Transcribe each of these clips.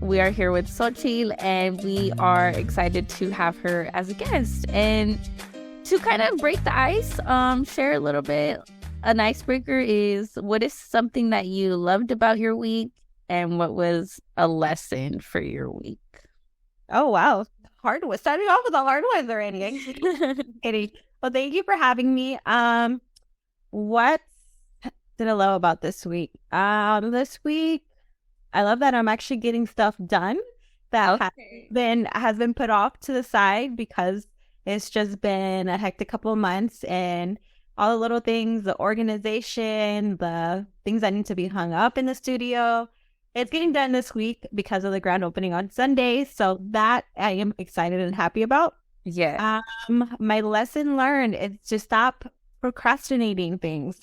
we are here with Xochitl, and we are excited to have her as a guest and to kind of break the ice, share a little bit. An icebreaker is, what is something that you loved about your week, and what was a lesson for your week? Oh, wow. Hard one. Starting off with the hard ones already. Kidding. Well, thank you for having me. What did I love about this week? This week, I love that I'm actually getting stuff done that has been put off to the side because it's just been a hectic couple of months, and all the little things, the organization, the things that need to be hung up in the studio. It's getting done this week because of the grand opening on Sunday. So that I am excited and happy about. Yeah. My lesson learned is to stop procrastinating things.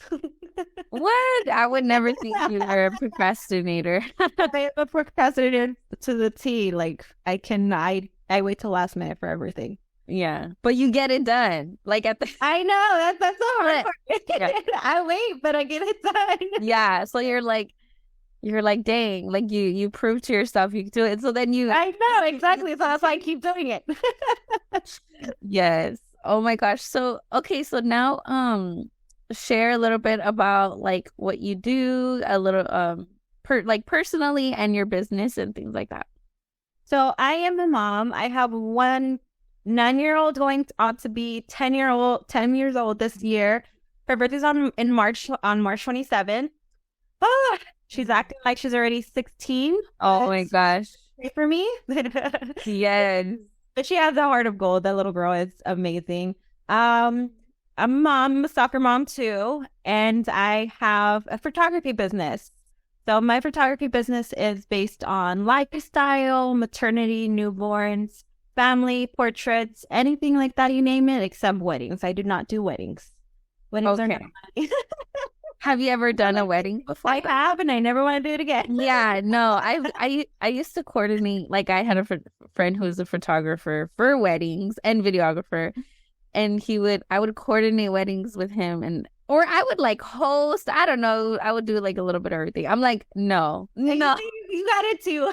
What? I would never think you were a procrastinator. I'm a procrastinator to the T. Like I wait till last minute for everything. Yeah, but you get it done. Like I know that's the hard part. Yeah. I wait, but I get it done. Yeah, so you're like, dang, like you prove to yourself you can do it. So then I know exactly. So that's why I keep doing it. Yes. Oh my gosh. So okay. So now, share a little bit about like what you do, a little personally, and your business and things like that. So I am a mom. I have one 9-year-old going on to be 10 years old this year. Her birthday's on March 27th. Oh, she's acting like she's already 16. Oh my gosh. For me. Yes. But she has a heart of gold. That little girl is amazing. I'm a mom, I'm a soccer mom too, and I have a photography business. So my photography business is based on lifestyle, maternity, newborns, family, portraits, anything like that, you name it, except weddings. I do not do weddings. Weddings are not money. Have you ever done a wedding before? I have, and I never want to do it again. Yeah, no, I used to coordinate, like I had a friend who was a photographer for weddings and videographer, and I would coordinate weddings with him, or I would like host, I don't know, I would do like a little bit of everything. I'm like, no. You got it too.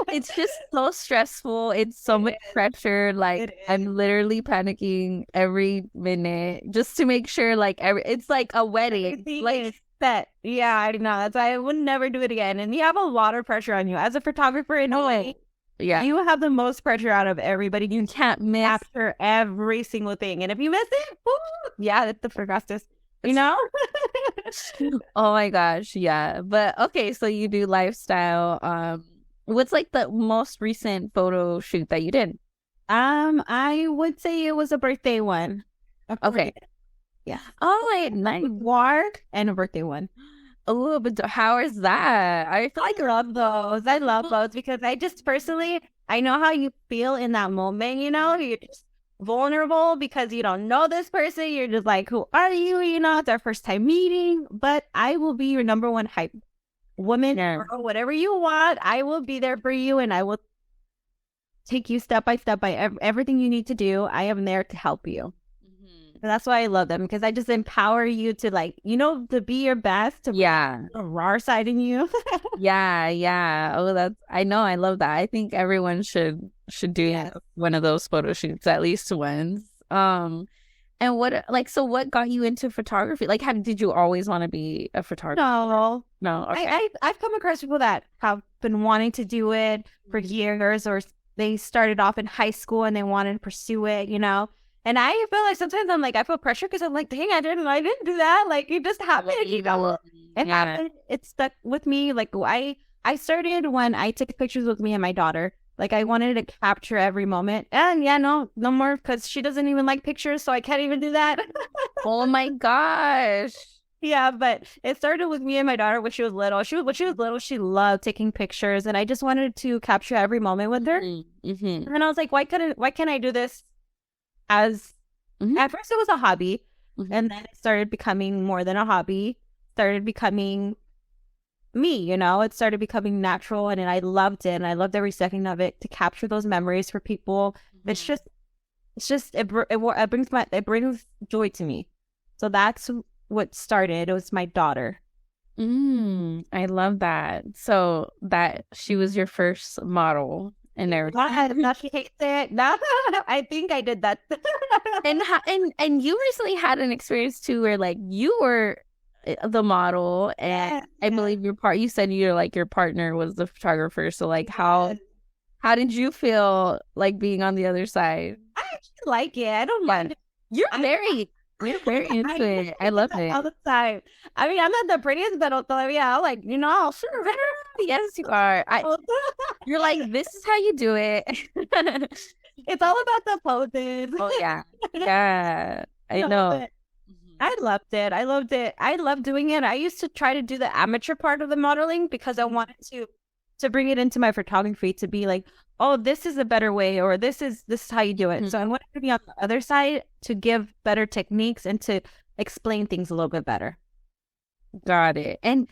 It's just so stressful. It's so much pressure. Like I'm literally panicking every minute just to make sure like it's like a wedding. Like set. Yeah, I know. That's why I would never do it again. And you have a lot of pressure on you as a photographer in a way. Yeah. You have the most pressure out of everybody. You can't miss after every single thing. And if you miss it, woo, yeah, that's the procrastination. You know? Oh my gosh, yeah. But okay, so you do lifestyle. What's like the most recent photo shoot that you did? I would say it was a birthday one. Okay. Yeah. Oh, wait, nice. And a birthday one. Oh, but how is that? I feel like I love those. I love those because I just personally, I know how you feel in that moment, you know? You're just vulnerable because you don't know this person. You're just like, who are you? You know, it's our first time meeting, but I will be your number one hype woman or whatever you want. I will be there for you, and I will take you step by step by everything you need to do. I am there to help you. And that's why I love them, because I just empower you to, like, you know, to be your best, to the raw side in you. Yeah. Oh, I know, I love that. I think everyone should do one of those photo shoots at least once. And what got you into photography? Like, did you always want to be a photographer? No. Okay. I've come across people that have been wanting to do it for years, or they started off in high school and they wanted to pursue it, you know. And I feel like sometimes I'm like, I feel pressure because I'm like, dang, I didn't do that. Like, it just happened. You know? It happened. It stuck with me. Like, I started when I took pictures with me and my daughter. Like, I wanted to capture every moment. And yeah, no more, because she doesn't even like pictures, so I can't even do that. Oh my gosh. Yeah, but it started with me and my daughter when she was little. When she was little, she loved taking pictures, and I just wanted to capture every moment with her. Mm-hmm. And I was like, why can't I do this as at first it was a hobby, and then it started becoming more than a hobby, started becoming me, you know. It started becoming natural, and I loved it, and I loved every second of it, to capture those memories for people. It brings joy to me. So that's what started. It was my daughter. I love that. So that she was your first model and everything. Now she hates it. Now I think I did that. And you recently had an experience too where like you were the model and I believe you said your partner was the photographer. So like how did you feel like being on the other side? I actually like it. I don't mind it. You're very into it. I love it. All the time. I mean, I'm not the prettiest, but I'll like, I'll sure. Yes, you are. You're like, this is how you do it. It's all about the poses. Oh yeah. Yeah. I know. I loved it. I loved it. I love doing it. I used to try to do the amateur part of the modeling because I wanted to bring it into my photography to be like, oh, this is a better way, or this is how you do it. So I wanted to be on the other side to give better techniques and to explain things a little bit better. Got it. And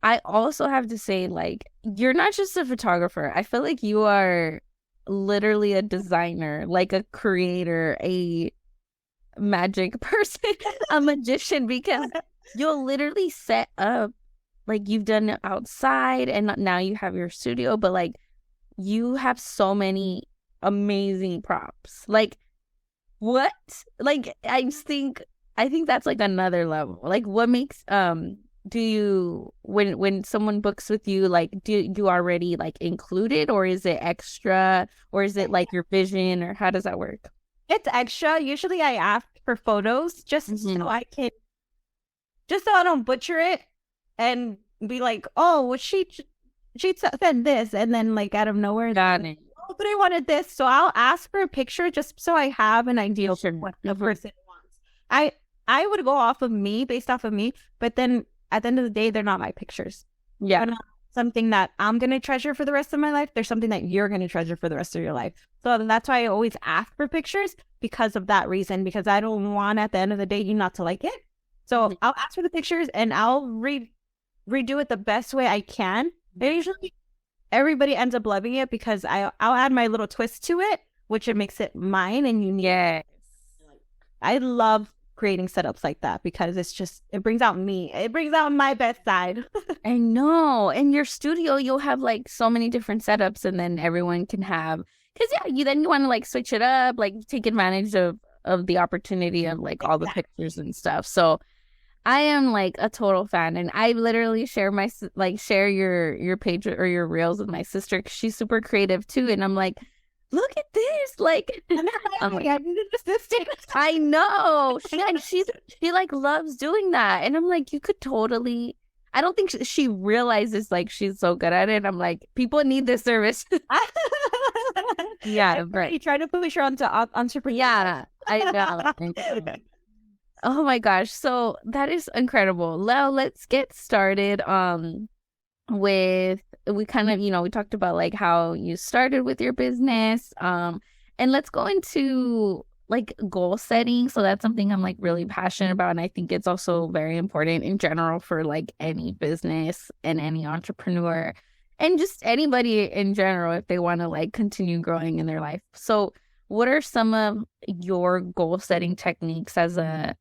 I also have to say, like, you're not just a photographer. I feel like you are literally a designer, like a creator, a magic person, a magician, because you'll literally set up, like you've done it outside and now you have your studio, but like you have so many amazing props. Like what? Like I think that's like another level. Like what makes do you when someone books with you, like do you already like include it, or is it extra, or is it like your vision, or how does that work? It's extra. Usually I ask for photos just so I don't butcher it and be like, oh, well, she said this, and then like out of nowhere, oh, but I wanted this. So I'll ask for a picture just so I have an idea of what the person wants. I would go off of me, based off of me, but then at the end of the day, they're not my pictures. Yeah. They're not something that I'm going to treasure for the rest of my life. They're something that you're going to treasure for the rest of your life. So that's why I always ask for pictures, because of that reason, because I don't want at the end of the day you not to like it. So I'll ask for the pictures and I'll redo it the best way I can. And usually everybody ends up loving it because I'll add my little twist to it, which it makes it mine and unique. Yes. I love creating setups like that because it brings out me. It brings out my best side. I know. In your studio, you'll have like so many different setups, and then everyone can have, because you want to like switch it up, like take advantage of the opportunity of like all the pictures and stuff. So I am like a total fan, and I literally share your page or your reels with my sister because she's super creative too, and I'm like, look at this, like, I'm like, I need an assistant. I know she like loves doing that, and I'm like, you could totally. I don't think she realizes like she's so good at it. And I'm like, people need this service. Yeah, right. You try to push her onto entrepreneur. Yeah, I know. Oh my gosh. So that is incredible. Now let's get started with we kind of, we talked about like how you started with your business. And let's go into like goal setting. So that's something I'm like really passionate about. And I think it's also very important in general for like any business and any entrepreneur and just anybody in general if they want to like continue growing in their life. So what are some of your goal setting techniques as a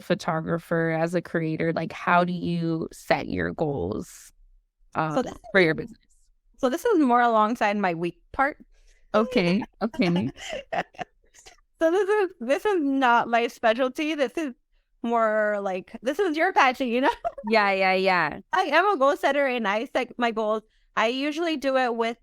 photographer, as a creator? Like, how do you set your goals for your business? So this is more alongside my week part. Okay. So this is not my specialty. This is more like, this is your passion, Yeah. I am a goal setter and I set my goals. I usually do it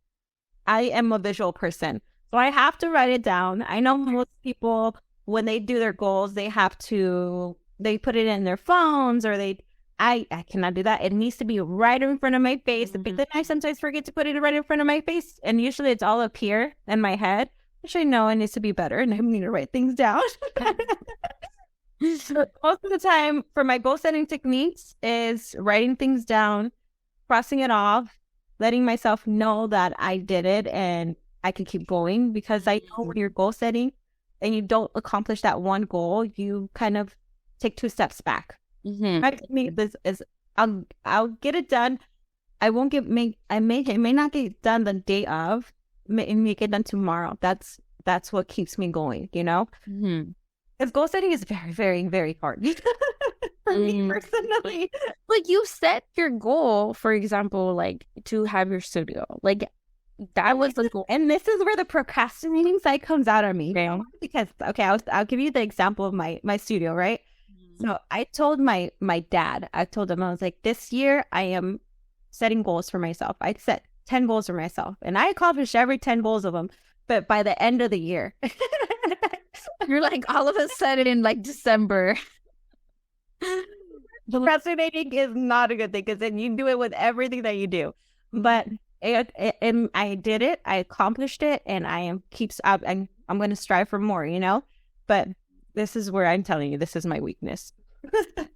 I am a visual person. So I have to write it down. I know most people, when they do their goals, they put it in their phones or I cannot do that. It needs to be right in front of my face. But then I sometimes forget to put it right in front of my face. And usually it's all up here in my head, which I know it needs to be better and I need to write things down. So most of the time for my goal setting techniques is writing things down, crossing it off, letting myself know that I did it and I can keep going, because I know when you're goal setting and you don't accomplish that one goal, you kind of take 2 steps back. My technique is I'll get it done. It may not get done the day of, may get done tomorrow. That's what keeps me going, Because goal setting is very, very, very hard. for me Mm. personally. Like you set your goal, for example, like to have your studio. Like that was the goal. And this is where the procrastinating side comes out on me. Okay. Because, okay, I'll give you the example of my studio, right? So I told my dad, I told him, I was like, this year I am setting goals for myself. I set 10 goals for myself and I accomplished every 10 goals of them. But by the end of the year, You're like all of a sudden in like December. procrastinating is not a good thing because then you do it with everything that you do. But and I did it, I accomplished it, and I'm going to strive for more, you know. But this is where I'm telling you, this is my weakness.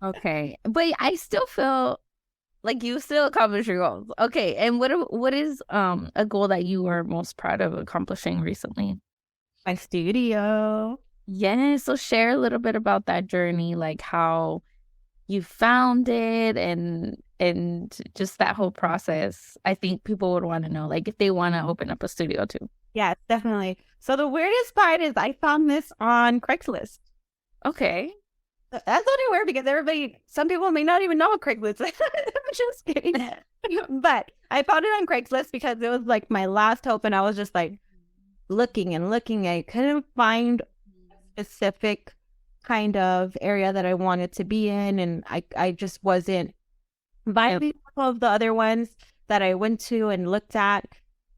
Okay. But I still feel like you still accomplish your goals. Okay. And what is a goal that you are most proud of accomplishing recently? My studio. Yeah. So share a little bit about that journey, like how you found it and just that whole process. I think people would want to know, like if they want to open up a studio too. Yeah, definitely. So the weirdest part is I found this on Craigslist. Okay. That's only weird because some people may not even know what Craigslist is. I'm just kidding. But I found it on Craigslist because it was like my last hope, and I was just like looking and looking. I couldn't find a specific kind of area that I wanted to be in, and I just wasn't vibing of the other ones that I went to and looked at.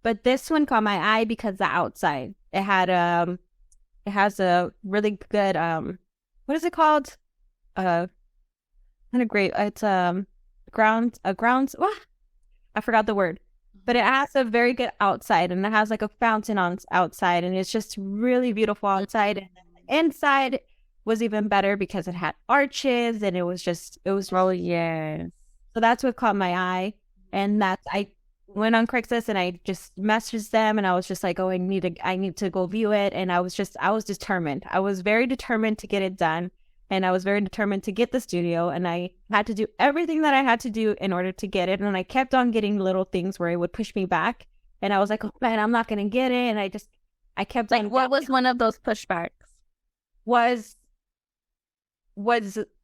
But this one caught my eye because the outside. It has a really good what is it called? Kind of great. It's grounds. What? I forgot the word. But it has a very good outside, and it has like a fountain on outside, and it's just really beautiful outside. And the inside was even better because it had arches, and it was Oh yeah. so that's what caught my eye. And I went on Craigslist and I just messaged them, and I was just like, oh, I need to go view it. And I was determined. I was very determined to get it done. And I was very determined to get the studio, and I had to do everything that I had to do in order to get it. And I kept on getting little things where it would push me back. And I was like, oh man, I'm not going to get it. And I kept like, what was one of those pushbacks? Was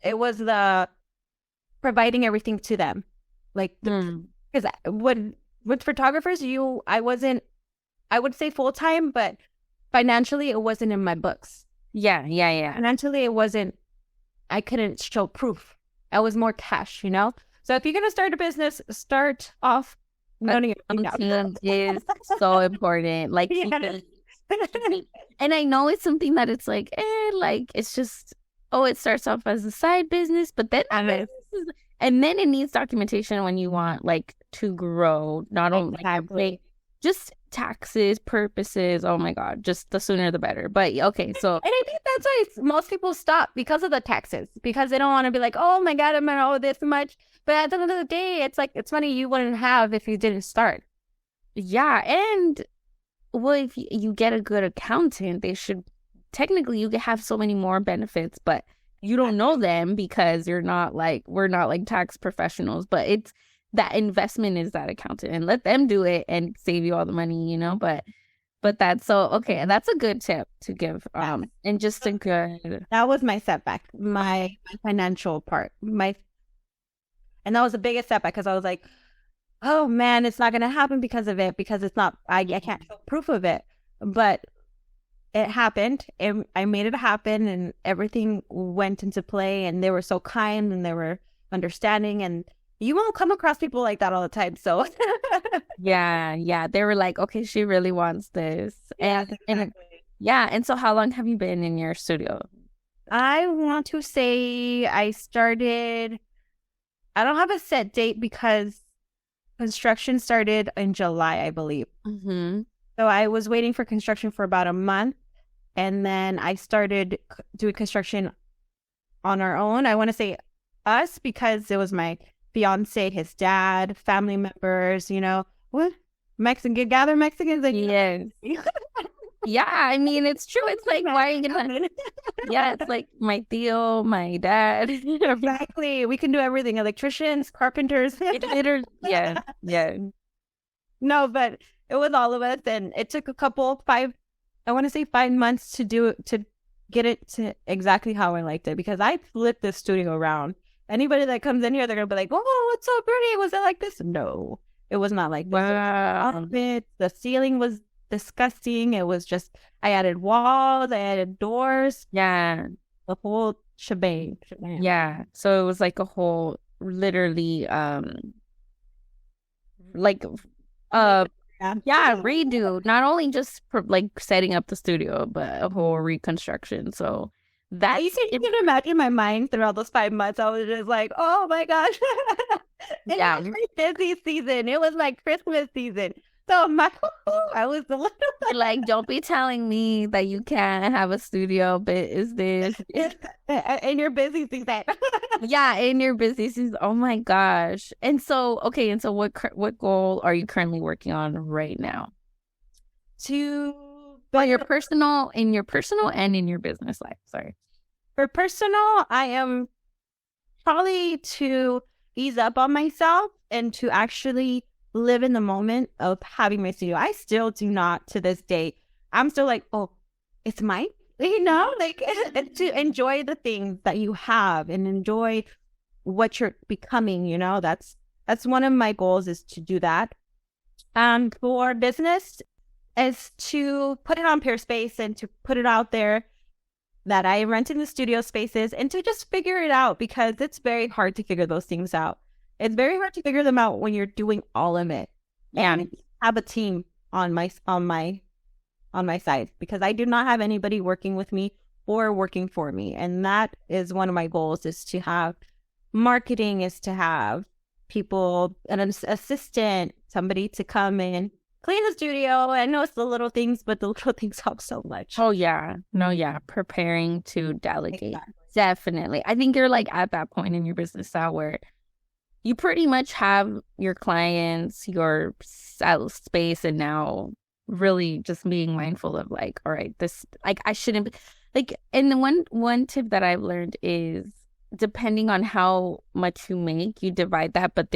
it was the providing everything to them. Like, because with photographers, I would say full time, but financially it wasn't in my books. Yeah. Financially it wasn't, I couldn't show proof. I was more cash, you know? So if you're going to start a business, start off noting it is so important. Like, and I know it's something that it's like, it's just, it starts off as a side business, but then and then it needs documentation when you want like to grow, not only like, just taxes purposes. Oh my God, just the sooner the better. But okay, so and I think that's why most people stop because of the taxes, because they don't want to be like, oh my God, I'm gonna owe this much. But at the end of the day, it's like, it's money you wouldn't have if you didn't start. Yeah, and well, if you get a good accountant, they should technically you can have so many more benefits, but you don't know them because we're not like tax professionals. But it's that investment is that accountant, and let them do it and save you all the money, you know. But that's so okay. That's a good tip to give. And just a good. That was my setback, my financial part, and that was the biggest setback because I was like, oh man, it's not gonna happen because of it, because it's not. I can't show proof of it, but it happened, and I made it happen, and everything went into play, and they were so kind, and they were understanding, and you won't come across people like that all the time. So yeah, they were like, okay, she really wants this, and and so how long have you been in your studio? I want to say I started. I don't have a set date because construction started in July, I believe. Mm-hmm. So I was waiting for construction for about a month. And then I started doing construction on our own. I want to say us because it was my fiance, his dad, family members, you know, what? Gather Mexicans. Like, yes. Yeah, I mean, it's true. It's like, why are you gonna... Yeah, it's like my tío, my dad. Exactly. We can do everything. Electricians, carpenters. Yeah. No, but it was all of us. And it took I want to say 5 months to get it to exactly how I liked it, because I flipped the studio around. Anybody that comes in here, they're gonna be like, "Oh, it's so pretty. Was it like this?" No, it was not like this. Wow. The ceiling was disgusting. It was just, I added walls, I added doors, Yeah. the whole shebang. Yeah. So it was like a whole, literally, like, yeah, redo. Not only just like setting up the studio, but a whole reconstruction. So that You can imagine my mind throughout those 5 months. I was just like, oh my gosh. Yeah. It was busy season. It was like Christmas season. So I was a little like, don't be telling me that you can't have a studio, but is this in your busy season. yeah, in your busy season. Oh my gosh. And so, okay, and so what goal are you currently working on right now? In your personal and in your business life. Sorry. For personal, I am probably to ease up on myself and to actually live in the moment of having my studio. I still do not, to this day. I'm still like, oh, it's mine, like to enjoy the things that you have and enjoy what you're becoming. That's one of my goals, is to do that. For business, is to put it on Peerspace and to put it out there that I am renting the studio spaces, and to just figure it out, because it's very hard to figure those things out. It's very hard to figure them out when you're doing all of it. Yeah. And have a team on my side, because I do not have anybody working with me or working for me. And that is one of my goals, is to have marketing, is to have people, an assistant, somebody to come in, clean the studio. I know it's the little things, but the little things help so much. Oh yeah. No, yeah. Preparing to delegate. Exactly. Definitely. I think you're like at that point in your business now where you pretty much have your clients, your space, and now really just being mindful of like, all right, this, like, I shouldn't be, like, and the one tip that I've learned is, depending on how much you make, you divide that, but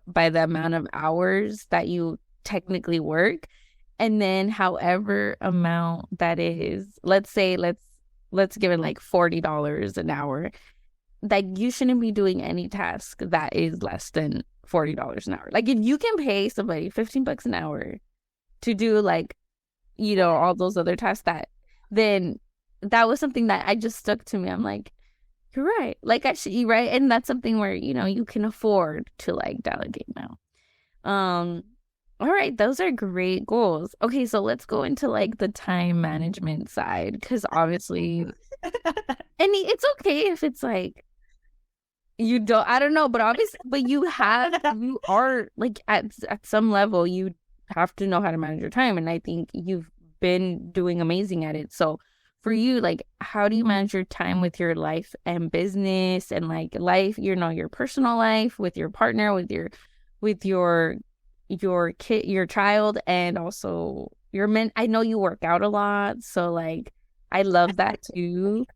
by the amount of hours that you technically work, and then however amount that is, let's say let's give it like $40 an hour, that you shouldn't be doing any task that is less than $40 an hour. Like, if you can pay somebody $15 an hour to do, like, all those other tasks, then that was something that I just stuck to me. I'm like, you're right. Like, you're right. And that's something where, you can afford to like delegate now. All right, those are great goals. Okay, so let's go into like the time management side, because obviously, and it's okay if it's like you don't, I don't know, but obviously, but you are like at some level, you have to know how to manage your time, and I think you've been doing amazing at it. So for you, like, how do you manage your time with your life and business, and like life, your personal life with your partner, with your kid, your child, and also your men? I know you work out a lot, so like I love that too.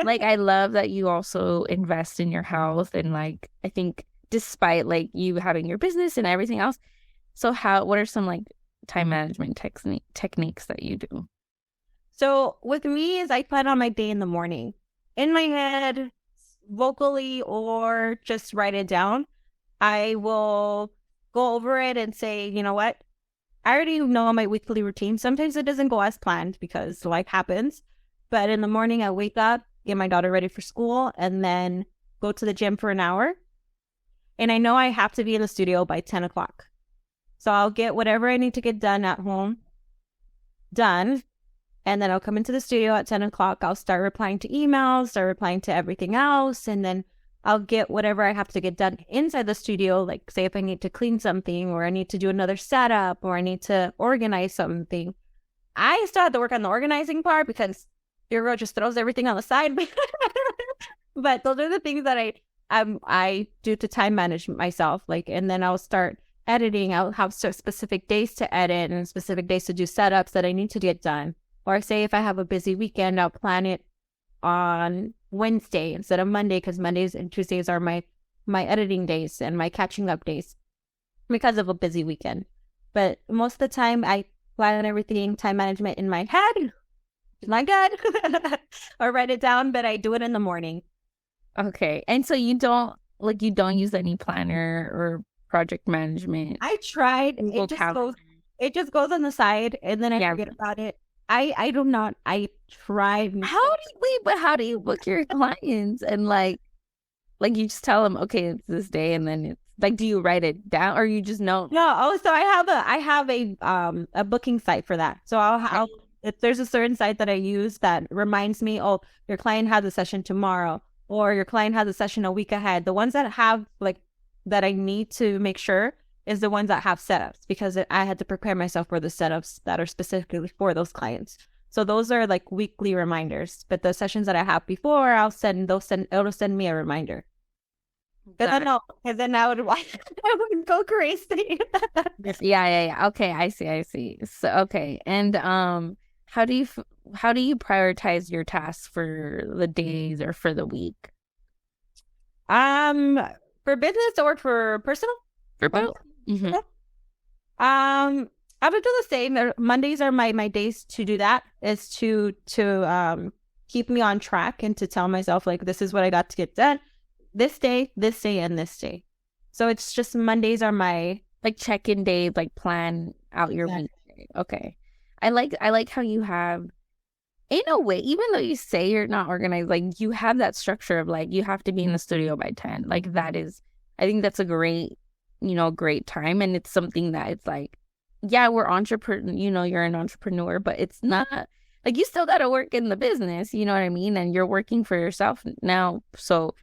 Like, I love that you also invest in your health, and like I think despite like you having your business and everything else, so what are some like time management techniques that you do? So with me, is I plan on my day in the morning, in my head, vocally, or just write it down. I will go over it and say, you know what? I already know my weekly routine. Sometimes it doesn't go as planned because life happens. But in the morning, I wake up, get my daughter ready for school, and then go to the gym for an hour. And I know I have to be in the studio by 10 o'clock. So I'll get whatever I need to get done at home done. And then I'll come into the studio at 10 o'clock. I'll start replying to emails, start replying to everything else. And then I'll get whatever I have to get done inside the studio. Like, say if I need to clean something, or I need to do another setup, or I need to organize something. I still have to work on the organizing part because your girl just throws everything on the side. But those are the things that I do to time manage myself. Like, and then I'll start editing. I'll have specific days to edit and specific days to do setups that I need to get done. Or say if I have a busy weekend, I'll plan it on Wednesday instead of Monday, because Mondays and Tuesdays are my editing days and my catching up days because of a busy weekend. But most of the time, I plan everything, time management, in my head. Not good. Or write it down, but I do it in the morning. Okay. And so you don't use any planner or project management, I tried. Google Calendar. It just goes on the side, and then I Yeah. forget about it. I do not. I tried. How do you book your clients? And like you just tell them, okay, it's this day, and then it's like, do you write it down or you just know? No. Oh, so I have a booking site for that. So I'll if there's a certain site that I use that reminds me, oh, your client has a session tomorrow, or your client has a session a week ahead. The ones that have like that I need to make sure is the ones that have setups, because I had to prepare myself for the setups that are specifically for those clients. So those are like weekly reminders. But the sessions that I have before, it'll send me a reminder. Because then I would I would go crazy. Yeah. Okay, I see. So okay, and how do you how do you prioritize your tasks for the days or for the week? Um, for business or for personal? For both. Mm-hmm. I would do the same. Mondays are my days to do that. Is to keep me on track and to tell myself like this is what I got to get done this day, and this day. So it's just Mondays are my Like check-in day, like plan out your week. Okay. I like how you have, in a way, even though you say you're not organized, like you have that structure of like you have to be in the studio by 10. Like that is, I think that's a great time. And it's something that it's like, yeah, we're entrepreneur, you're an entrepreneur, but it's not like you still got to work in the business, you know what I mean? And you're working for yourself now. So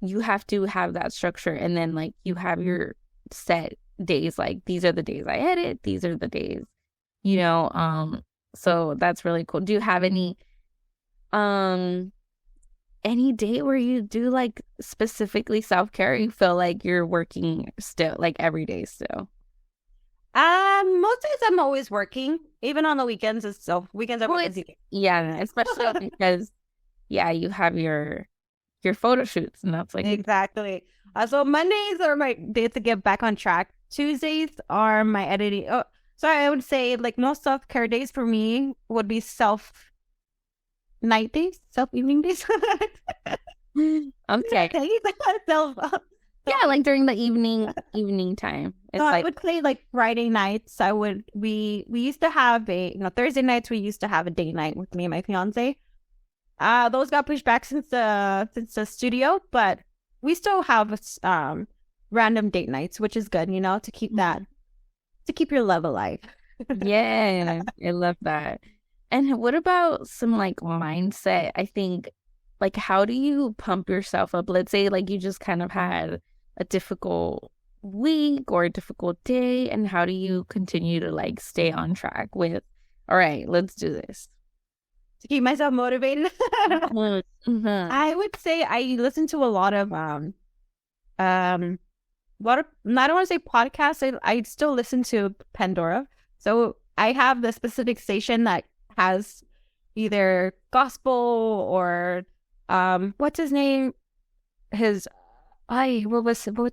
you have to have that structure, and then like you have your set days, like these are the days I edit, these are the days, so that's really cool. Do you have any day where you do like specifically self-care, or you feel like you're working still, like every day still? most days I'm always working, even on the weekends. So weekends are Well, busy. yeah, especially because you have your photo shoots, and that's like Exactly. So Mondays are my days to get back on track. Tuesdays are my editing. Oh, so I would say like no self care days for me would be self night days, self evening days. okay. self. Yeah, like during the evening time. It's So I like would say like Friday nights. We used to have Thursday nights. We used to have a date night with me and my fiance. Those got pushed back since the studio, but we still have random date nights, which is good, to keep your love alive. yeah, I love that. And what about some like mindset? I think, like, how do you pump yourself up? Let's say like you just kind of had a difficult week or a difficult day, and how do you continue to like stay on track with, all right, let's do this? To keep myself motivated. Mm-hmm. I would say I listen to a lot of I don't want to say podcasts. I still listen to Pandora. So I have the specific station that has either gospel or what's his name? What's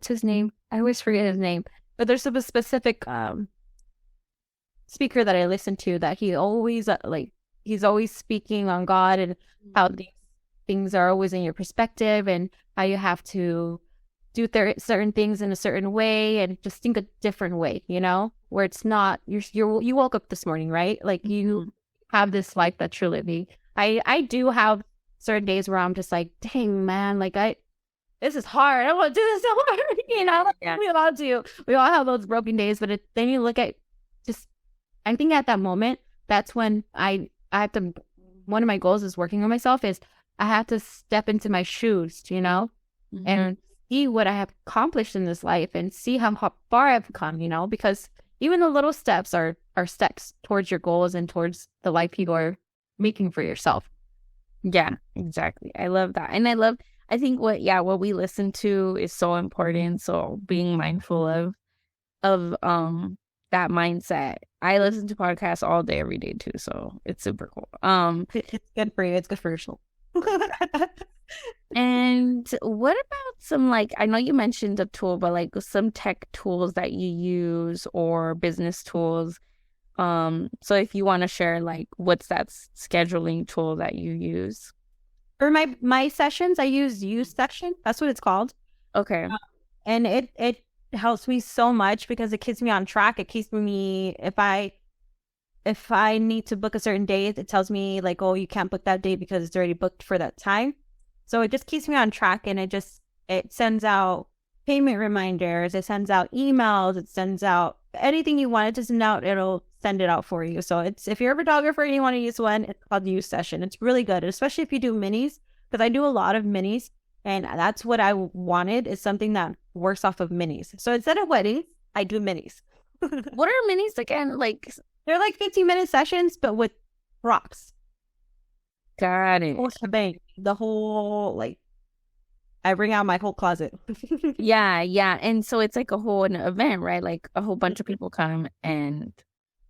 his name? I always forget his name. But there's a specific speaker that I listen to that he's always speaking on God and how these things are always in your perspective, and how you have to do certain things in a certain way and just think a different way, where it's not you woke up this morning, right? Like you have this life that you're living. I do have certain days where I'm just like, dang man, like this is hard. I don't want to do this so hard, Yeah. We all do. We all have those broken days, but then you look at I think at that moment, that's when I have to, one of my goals is working on myself is I have to step into my shoes, and see what I have accomplished in this life and see how far I've come, because even the little steps are steps towards your goals and towards the life you are making for yourself. Yeah, exactly. I love that. And I think what we listen to is so important. So being mindful of that mindset. I listen to podcasts all day, every day too. So it's super cool. It's good for you. It's good for your soul. And what about some, like, I know you mentioned a tool, but like some tech tools that you use or business tools. So if you want to share, like, what's that scheduling tool that you use? For my sessions, I use Session. That's what it's called. Okay. And it helps me so much because it keeps me on track. It keeps me, if I need to book a certain date, it tells me like, oh, you can't book that date because it's already booked for that time. So it just keeps me on track, and it sends out payment reminders, it sends out emails, it sends out anything you want it to send out, it'll send it out for you. So if you're a photographer and you want to use one, it's called Use Session. It's really good, especially if you do minis, because I do a lot of minis, and that's what I wanted, is something that works off of minis. So instead of weddings, I do minis. What are minis again? Like, they're like 15-minute sessions, but with props. got it. Whole shebang. The whole, like, I bring out my whole closet. Yeah, yeah. And so it's like a whole event, right? Like a whole bunch of people come, and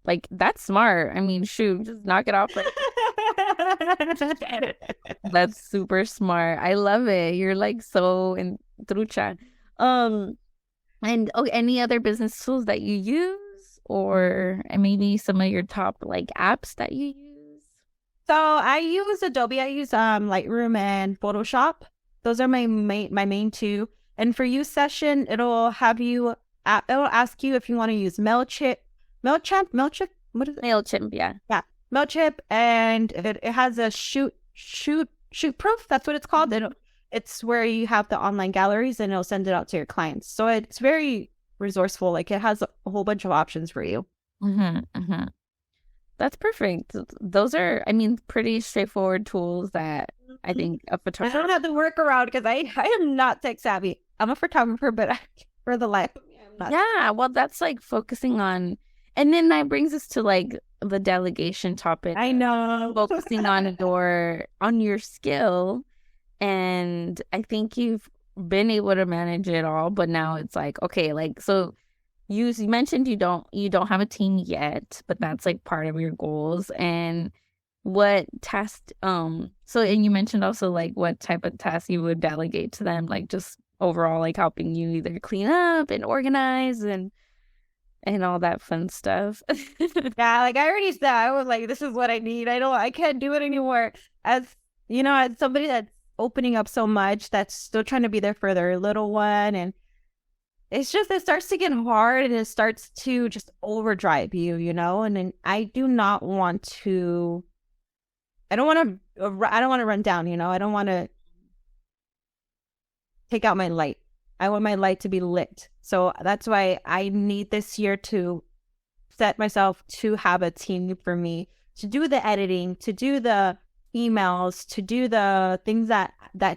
like that's smart. I mean, shoot, just knock it off. Like, that's super smart. I love it. You're like so in trucha. And any other business tools that you use, or maybe some of your top like apps that you use? So I use Adobe. I use Lightroom and Photoshop. Those are my main two. And for Use Session, it'll ask you if you want to use Mailchimp. What is it? MailChimp, yeah. Yeah, Mailchimp, and it has a shoot proof. That's what it's called. It's where you have the online galleries, and it'll send it out to your clients. So it's very resourceful. Like, it has a whole bunch of options for you. That's perfect. Those are, I mean, pretty straightforward tools that I think a I photographer. don't have to work around because I am not tech savvy. I'm a photographer, but for the life of me, I'm not. Yeah, well, that's like focusing on, and then that brings us to like the delegation topic. I know. Focusing on your skill, and I think you've been able to manage it all, but now it's like, okay, like, so you mentioned you don't have a team yet, but that's like part of your goals. And what task so, and you mentioned also like what type of tasks you would delegate to them, like just overall like helping you either clean up and organize and all that fun stuff. Yeah, like I already said, I was like, this is what I need. I can't do it anymore. As you know, as somebody that's opening up so much, that's still trying to be there for their little one, and it starts to get hard, and it starts to just overdrive you, and then I don't want to run down, I don't want to take out my light. I want my light to be lit. So that's why I need this year to set myself to have a team for me, to do the editing, to do the emails, to do the things that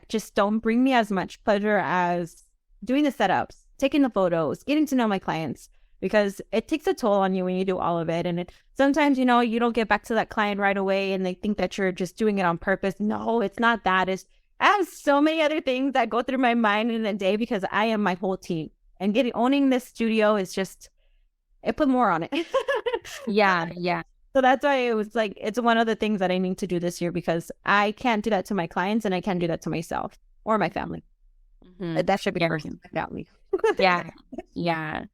just don't bring me as much pleasure as doing the setups, taking the photos, getting to know my clients, because it takes a toll on you when you do all of it. And sometimes, you don't get back to that client right away, and they think that you're just doing it on purpose. No, it's not that. I have so many other things that go through my mind in a day because I am my whole team. And owning this studio is just, it put more on it. Yeah. So that's why it was like, it's one of the things that I need to do this year, because I can't do that to my clients, and I can't do that to myself or my family. That should be first, not me. Yeah.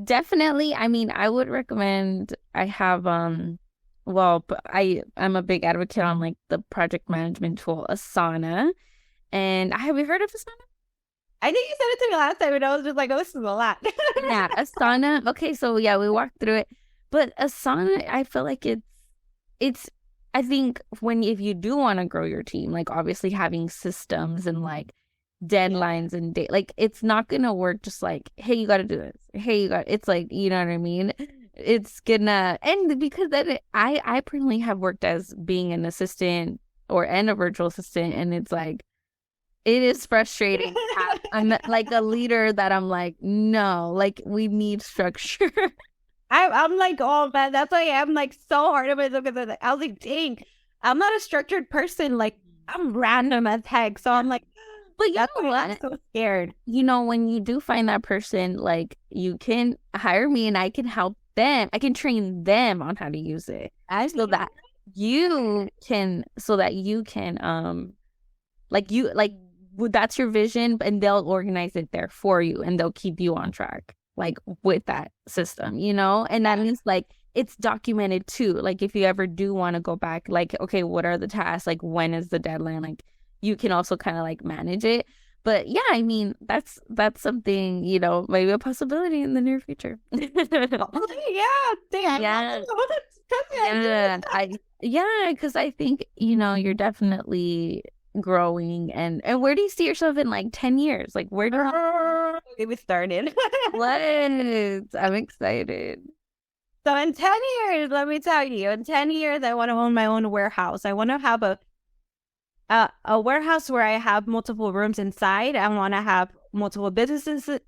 Definitely. I mean, I would recommend, I have, I'm a big advocate on like the project management tool, Asana. And have you heard of Asana? I think you said it to me last time, and I was just like, oh, this is a lot. Yeah, Asana. Okay, so yeah, we walked through it. But Asana, I feel like it's I think if you do want to grow your team, like obviously having systems and like deadlines and date, like it's not gonna work just like, hey, you gotta do this. It's like, you know what I mean? It's gonna, and because then I personally have worked as being an assistant and a virtual assistant, and it's like, it is frustrating. I'm like a leader that I'm like, no, like we need structure. I'm like, oh man, that's why I'm like so hard on myself, because I was like, dang, I'm not a structured person. Like, I'm random as heck. So I'm like, but you know what? I'm so scared. When you do find that person, like you can hire me and I can help them. I can train them on how to use it. So that you can that's your vision, and they'll organize it there for you, and they'll keep you on track, like with that system, and that means like it's documented too. Like if you ever do want to go back, like, okay, what are the tasks? Like when is the deadline? Like you can also kind of like manage it. But yeah, I mean, that's something, maybe a possibility in the near future. Yeah, damn. Yeah. Because I think, you're definitely growing. And where do you see yourself in like 10 years? Like, where do you get me started? What? I'm excited. So in 10 years, let me tell you, in 10 years, I want to own my own warehouse. I want to have a warehouse where I have multiple rooms inside. I want to have multiple businesses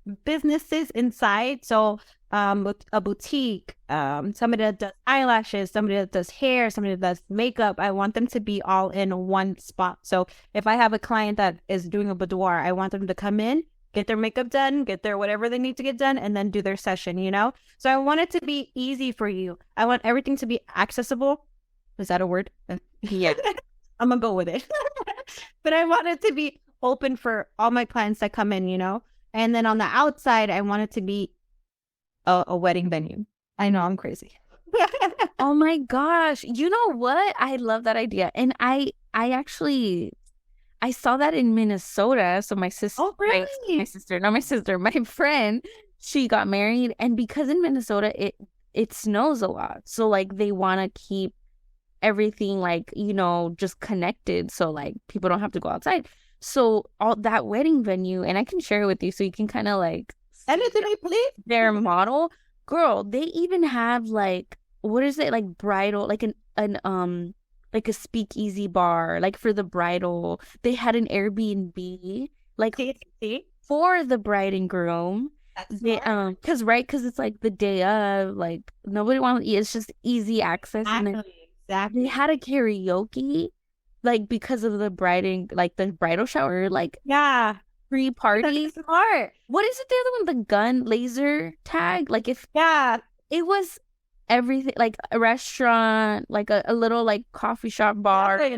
inside. So a boutique, somebody that does eyelashes, somebody that does hair, somebody that does makeup. I want them to be all in one spot. So if I have a client that is doing a boudoir, I want them to come in, get their makeup done, get their whatever they need to get done, and then do their session, So I want it to be easy for you. I want everything to be accessible. Is that a word? Yeah. I'm gonna go with it. But I want it to be open for all my clients that come in, And then on the outside, I want it to be a wedding venue. I know I'm crazy. Oh my gosh. You know what? I love that idea. And I saw that in Minnesota. So my sister, my friend, she got married. And because in Minnesota, it snows a lot. So like they want to keep everything like, just connected. So like people don't have to go outside. So all that wedding venue, and I can share it with you so you can kind of like anything I please. Their model. Girl, they even have like, what is it? Like bridal, like like a speakeasy bar, like for the bridal. They had an Airbnb, like for the bride and groom. Because it's like the day of, like nobody wants to eat. It's just easy access. Exactly. They had a karaoke, like because of the the bridal shower, like pre-party. Smart. What is it? The other one, the gun laser tag. Like it was everything, like a restaurant, like a little like coffee shop bar. See,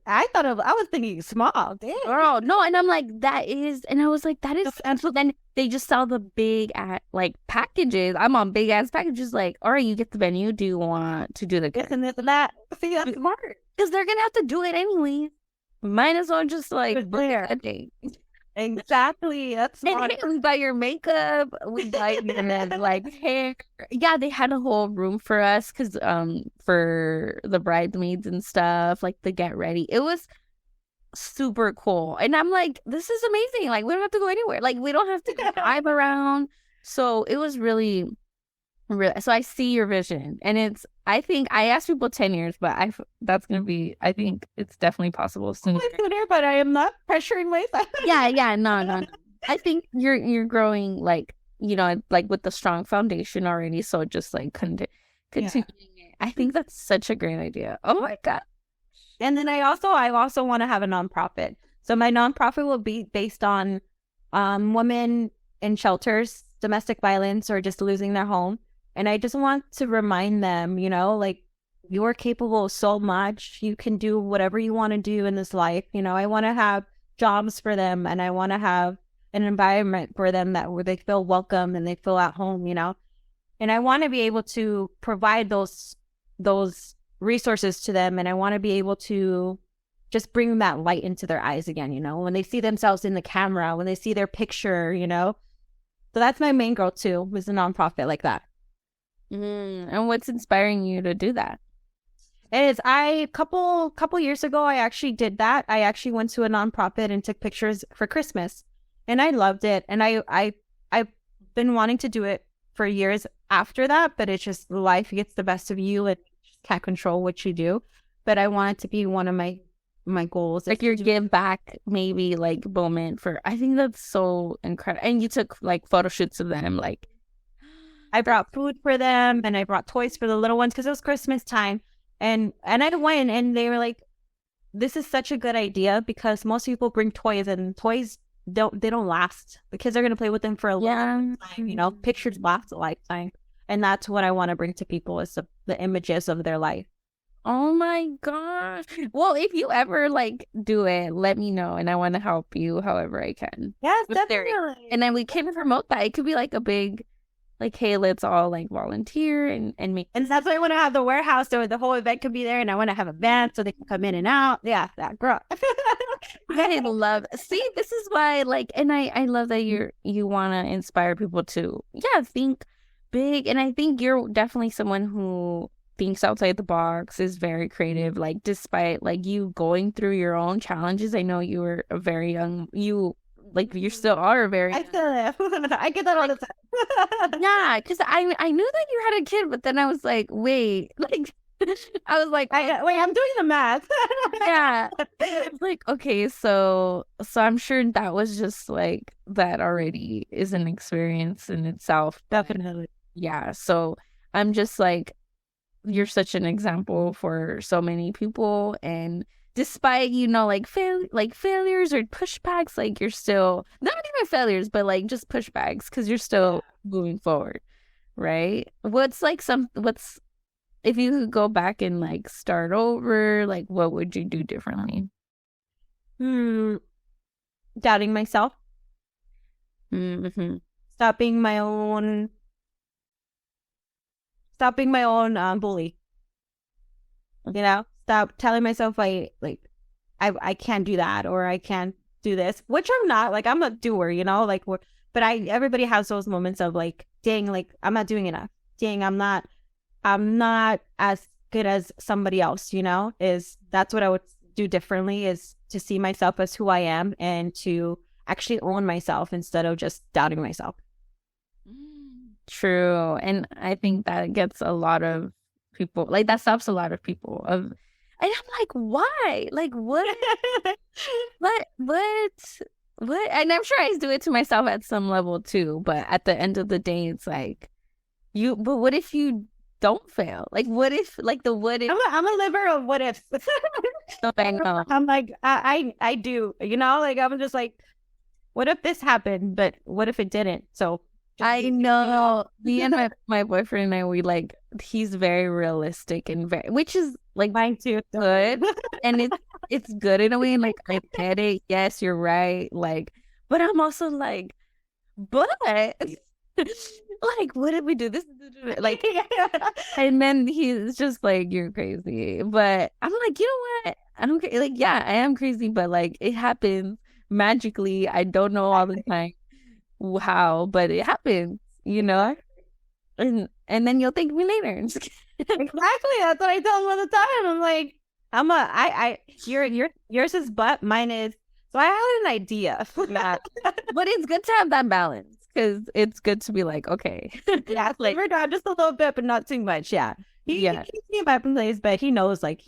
I was thinking small. Damn. Girl, no, and I'm like, and I was like, that is. And so then they just sell the big like packages. I'm on big ass packages. Like, all right, you get the venue. Do you want to do the this and this and that? See, that's smart. Because they're gonna have to do it anyway. Might as well just like there. Exactly. That's smart. And we buy your makeup. We buy like hair. Yeah, they had a whole room for us because for the bridesmaids and stuff, like the get ready. It was super cool. And I'm like, this is amazing. Like we don't have to go anywhere. Like we don't have to drive around. So it was really. So I see your vision, and I think I asked people 10 years, but I think it's definitely possible sooner. But I am not pressuring myself. Yeah, no. I think you're growing, like, like with the strong foundation already. So just like continuing it. I think that's such a great idea. Oh my God. And then I also want to have a nonprofit. So my nonprofit will be based on women in shelters, domestic violence, or just losing their home. And I just want to remind them, like you're capable of so much. You can do whatever you want to do in this life. I want to have jobs for them, and I want to have an environment for them where they feel welcome and they feel at home, And I want to be able to provide those resources to them. And I want to be able to just bring that light into their eyes again, when they see themselves in the camera, when they see their picture, So that's my main goal too, is a nonprofit like that. And what's inspiring you to do that? A couple years ago, I actually did that. I actually went to a nonprofit and took pictures for Christmas, and I loved it. And I've been wanting to do it for years after that, but it's just life gets the best of you and you just can't control what you do. But I want it to be one of my goals. Like your give back, maybe like moment for. I think that's so incredible. And you took like photo shoots of them, like. I brought food for them, and I brought toys for the little ones because it was Christmas time. And I went, and they were like, "This is such a good idea," because most people bring toys, and toys don't last. The kids are gonna play with them for a long time. Pictures last a lifetime, and that's what I want to bring to people is the images of their life. Oh my gosh! Well, if you ever like do it, let me know, and I want to help you however I can. Yes, definitely. And then we can promote that. It could be like a big. like, hey, let's all like volunteer and make. And that's why I want to have the warehouse so the whole event could be there, and I want to have a van so they can come in and out. Yeah, that girl. I love. See, this is why, like, and I love that you want to inspire people to, think big. And I think you're definitely someone who thinks outside the box, is very creative. Like, despite like you going through your own challenges, I know you were a very young you still are very. I still am. I get that all the time. Yeah, because I knew that you had a kid, but then I was like, wait, like I was like, wait, I'm doing the math. yeah, like, okay, so I'm sure that was just like, that already is an experience in itself. Definitely. Yeah, so I'm just like, you're such an example for so many people, and despite like failures or pushbacks, like you're still not even failures, but like just pushbacks, because you're still moving forward, right? What's if you could go back and like start over, like what would you do differently? Doubting myself. Mm-hmm. Stopping my own bully. Stop telling myself I can't do that, or I can't do this, which I'm not. Like, I'm a doer, but everybody has those moments of like, dang, like I'm not doing enough. Dang, I'm not as good as somebody else, that's what I would do differently, is to see myself as who I am and to actually own myself instead of just doubting myself. True. And I think that gets a lot of people, like, that stops a lot of people of, and I'm like, why? Like, what? And I'm sure I do it to myself at some level too, but at the end of the day, it's like, but what if you don't fail? Like, what if, like, what if? I'm a liver of what ifs. I'm like, I do, like, I'm just like, what if this happened, but what if it didn't? So I know. Me and my boyfriend and I, we like, he's very realistic and which is like mine too, good, and it's good in a way. And like, I get it. Yes, you're right. Like, but I'm also like, but like, what if we do this? Like, and then he's just like, you're crazy. But I'm like, you know what? I don't care. Like, yeah, I am crazy, but like, it happens magically. I don't know all the time how, but it happens, and then you'll thank me later. Exactly, that's what I tell him all the time. I'm like, yours is but, mine is. So I had an idea for that. But it's good to have that balance, because it's good to be like, okay, yeah, like we're down just a little bit, but not too much. Yeah, he keeps me in my place, but he knows like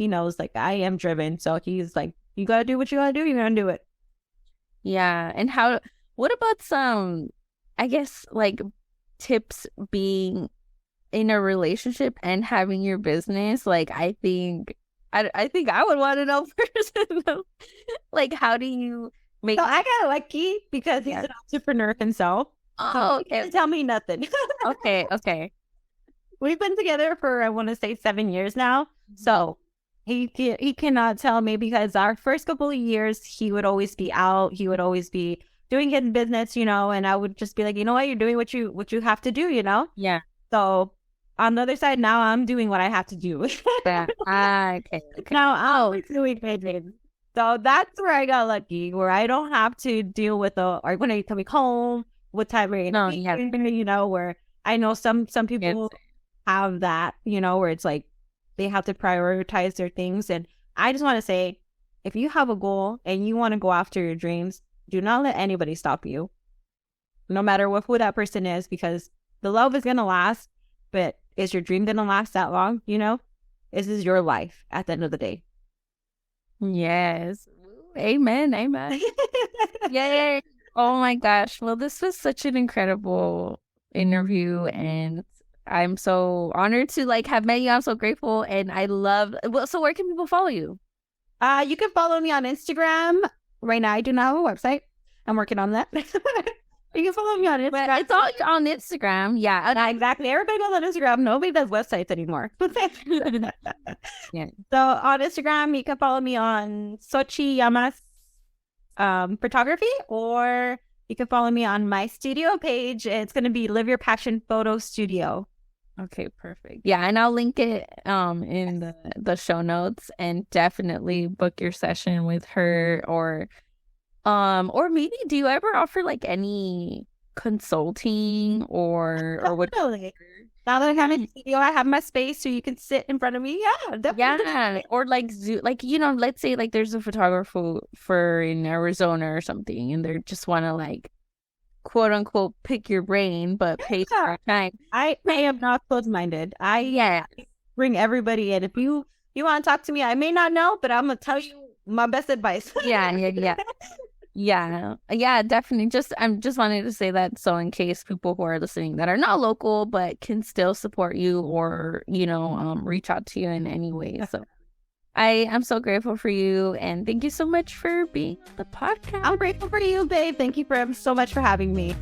I am driven, so he's like, you gotta do what you gotta do. You're gonna do it. Yeah, and what about some, I guess, like, tips being in a relationship and having your business? Like, I think I would want to know first. Like, how do you make? So I got lucky because he's an entrepreneur himself. Oh, okay. He didn't tell me nothing. Okay. We've been together for, I want to say, 7 years now. So he cannot tell me, because our first couple of years he would always be out. He would always be doing his business, and I would just be like, you know what, you're doing what you have to do, Yeah. So on the other side, now I'm doing what I have to do. Okay. Now I'm doing business. So that's where I got lucky, where I don't have to deal with are when are you coming home, what time are you where I know some people have that, where it's like they have to prioritize their things. And I just want to say, if you have a goal and you want to go after your dreams, do not let anybody stop you, no matter who that person is, because the love is going to last, but is your dream going to last that long? This is your life at the end of the day. Yes. Amen. Yay. Oh my gosh. Well, this was such an incredible interview, and I'm so honored to like have met you. I'm so grateful, and I love. Well, so where can people follow you? You can follow me on Instagram. Right now, I do not have a website. I'm working on that. You can follow me on Instagram. But it's all on Instagram. Yeah, exactly. Everybody knows on Instagram. Nobody does websites anymore. Yeah. So on Instagram, you can follow me on Xochitl Llamas photography, or you can follow me on my studio page. It's going to be Live Your Passion Photo Studio. Okay, perfect. Yeah, and I'll link it in the show notes, and definitely book your session with her, or maybe do you ever offer like any consulting or what? Definitely. Now that I have a studio, I have my space so you can sit in front of me. Yeah, definitely. Yeah, or like like let's say like there's a photographer in Arizona or something, and they just want to like quote unquote pick your brain, but pay for our time. I am not closed-minded. I bring everybody in. If you want to talk to me, I may not know, but I'm gonna tell you my best advice. Yeah, definitely. I'm just wanting to say that, so in case people who are listening that are not local but can still support you, or reach out to you in any way. So I am so grateful for you, and thank you so much for being on the podcast. I'm grateful for you, babe. Thank you so much for having me.